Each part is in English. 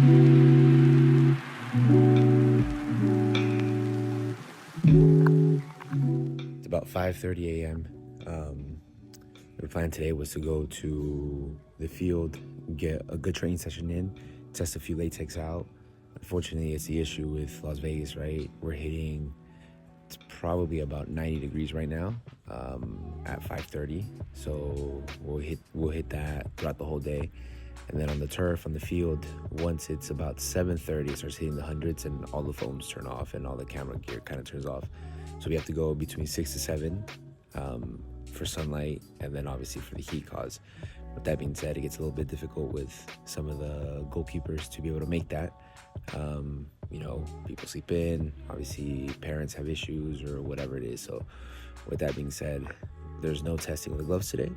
It's about 5:30 a.m. The plan today was to go to the field, get a good training session in, test a few latex out. Unfortunately, it's the issue with Las Vegas, right? We're hitting, it's probably about 90 degrees right now at 5:30. So we'll hit that throughout the whole day. And then on the turf, on the field, once it's about 7:30, it starts hitting the hundreds and all the foams turn off and all the camera gear kind of turns off. So we have to go between 6 to 7 for sunlight, and then obviously for the heat cause. With that being said, it gets a little bit difficult with some of the goalkeepers to be able to make that. People sleep in, obviously parents have issues or whatever it is. So with that being said, there's no testing of the gloves today,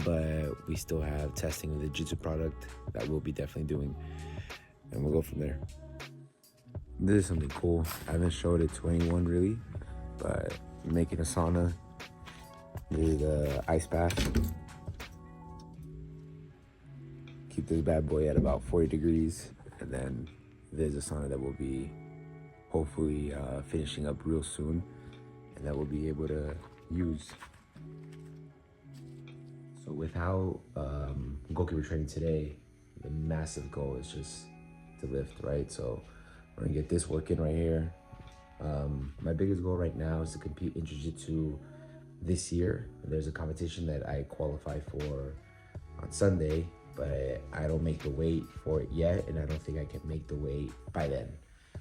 but we still have testing of the jiu-jitsu product that we'll be definitely doing, and we'll go from there. This is something cool. I haven't showed it to anyone really, but making a sauna. This is the ice bath. Keep this bad boy at about 40 degrees, and then there's a sauna that we'll be hopefully finishing up real soon, and that we'll be able to use. So without goalkeeper training today, the massive goal is just to lift, right? So we're gonna get this working right here. My biggest goal right now is to compete in jiu-jitsu this year. There's a competition that I qualify for on Sunday, but I don't make the weight for it yet, and I don't think I can make the weight by then.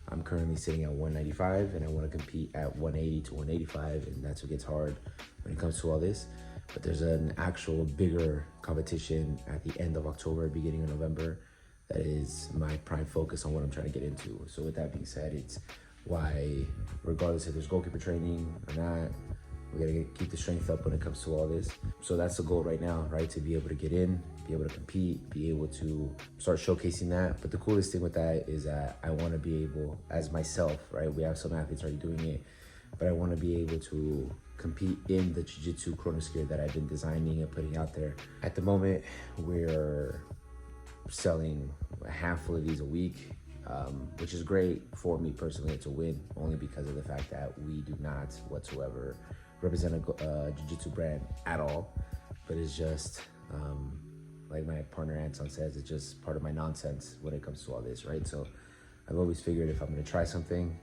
I'm currently sitting at 195, and I want to compete at 180 to 185, and that's what gets hard when it comes to all this. But there's an actual bigger competition at the end of October, beginning of November, that is my prime focus on what I'm trying to get into. So with that being said, it's why, regardless if there's goalkeeper training or not, we gotta keep the strength up when it comes to all this. So that's the goal right now, right? To be able to get in, be able to compete, be able to start showcasing that. But the coolest thing with that is that I wanna be able, as myself, right? We have some athletes already doing it, but I wanna be able to compete in the jiu-jitsu KRONIS gear that I've been designing and putting out there. At the moment, we're selling a handful of these a week, which is great for me personally. It's a win, only because of the fact that we do not whatsoever represent a jiu-jitsu brand at all, but it's just like my partner Anton says, it's just part of my nonsense when it comes to all this, right? So I've always figured if I'm gonna try something,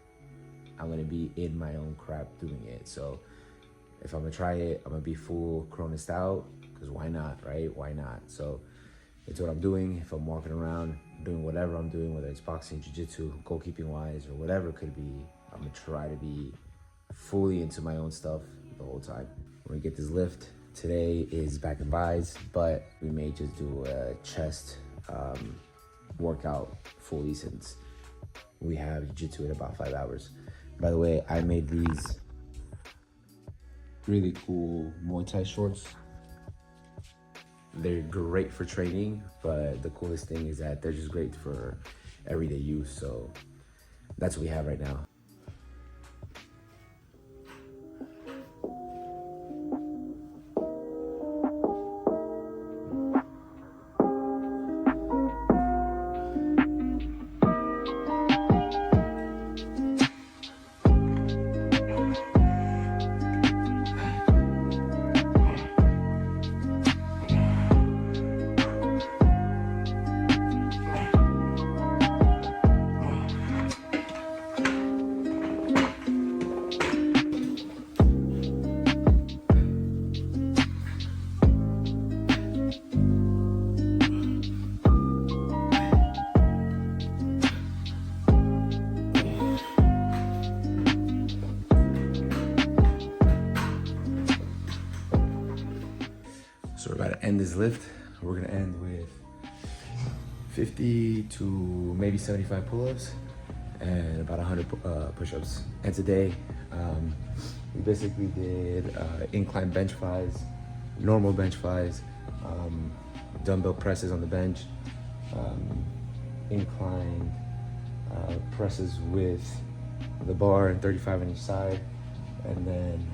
I'm gonna be in my own crap doing it. So if I'm gonna try it, I'm gonna be full KRONIS out, because why not, right? Why not? So it's what I'm doing. If I'm walking around doing whatever I'm doing, whether it's boxing, jiu-jitsu, goalkeeping wise, or whatever it could be, I'm gonna try to be fully into my own stuff the whole time. We're gonna get this lift. Today is back and buys, but we may just do a chest workout fully, since we have jiu-jitsu in about 5 hours. By the way, I made these really cool Muay Thai shorts. They're great for training, but the coolest thing is that they're just great for everyday use. So that's what we have right now. So we're about to end this lift. We're gonna end with 50 to maybe 75 pull-ups and about 100 push-ups. And today, we basically did incline bench flies, normal bench flies, dumbbell presses on the bench, incline presses with the bar and 35 on each side, and then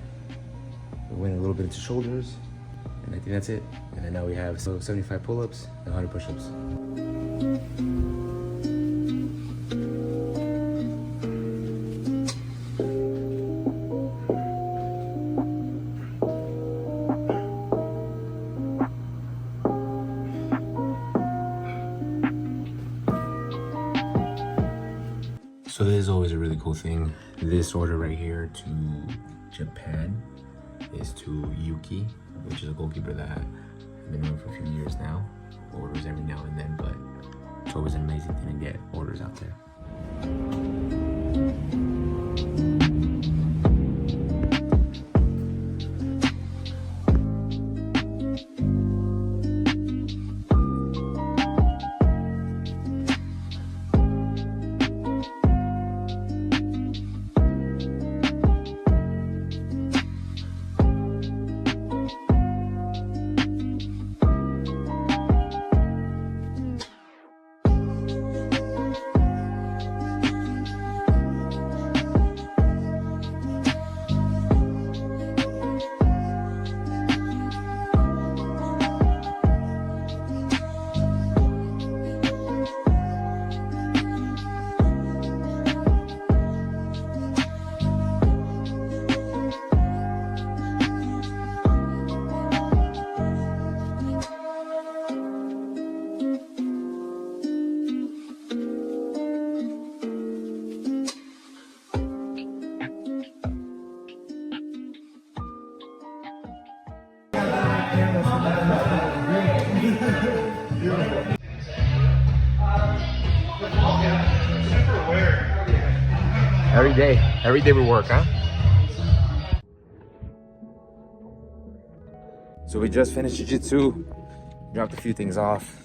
we went a little bit into shoulders, and I think that's it. And then now we have 75 pull-ups and 100 push-ups. So this is always a really cool thing. This order right here to Japan is to Yuki, which is a goalkeeper that I've been known for a few years now. Orders every now and then, but it's always an amazing thing to get orders out there. Every day we work, huh? So we just finished jiu-jitsu, dropped a few things off.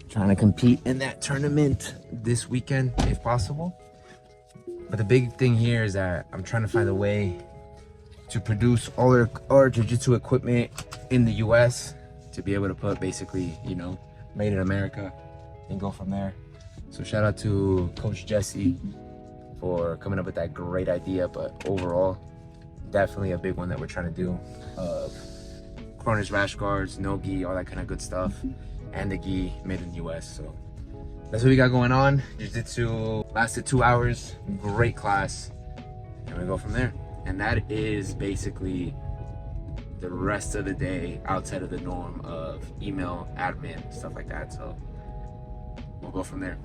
Trying to compete in that tournament this weekend, if possible. But the big thing here is that I'm trying to find a way to produce all our jiu-jitsu equipment in the US to be able to put basically, you know, made in America and go from there. So shout out to Coach Jesse for coming up with that great idea, but overall, definitely a big one that we're trying to do. KRONIS rash guards, no gi, all that kind of good stuff, and the gi made in the US. So that's what we got going on. Jiu-jitsu lasted 2 hours, great class, and we go from there. And that is basically the rest of the day outside of the norm of email, admin, stuff like that. So we'll go from there.